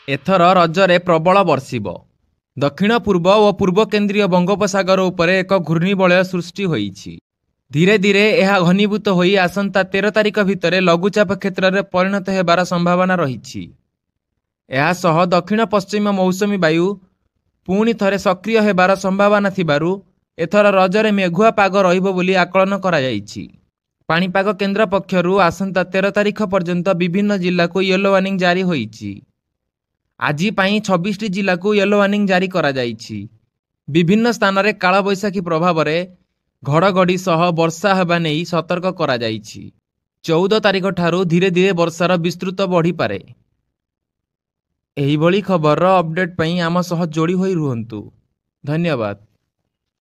एथर रजरे प्रबल बर्षिब। दक्षिण पूर्व और पूर्व केन्द्रीय बंगोपसागर उपरे एक घूर्णिबलय सृष्टि होईछि। धीरे धीरे यह घनीभूत होई आसंता 13 तारिख भितर लघुचाप क्षेत्र में परिणत हेबार संभावना रही। यह सह दक्षिण पश्चिम मौसुमी वायु पुणी थरे सक्रिय हेबार संभावना थिबारु एथर रजरे मेघुआ पाग रहिबो बोली आकलन करा जाईछि। पाणीपाग केन्द्र पक्षरु आसंता 13 तारिख पर्यंत विभिन्न जिल्ला को येलो वार्निंग जारी होईछि। आज 26 जिला को येलो वार्निंग जारी करा जाईछि। विभिन्न स्थान रे काल बैशाखी प्रभाव रे घड़घड़ी सह वर्षा हेबा नेई सतर्क करा जाईछि। 14 तारिख ठारू धीरे धीरे वर्षार विस्तृत बढ़ी पारे। एही भली खबर अपडेट पई आम सह जोड़ी होई रुहंतु। धन्यवाद।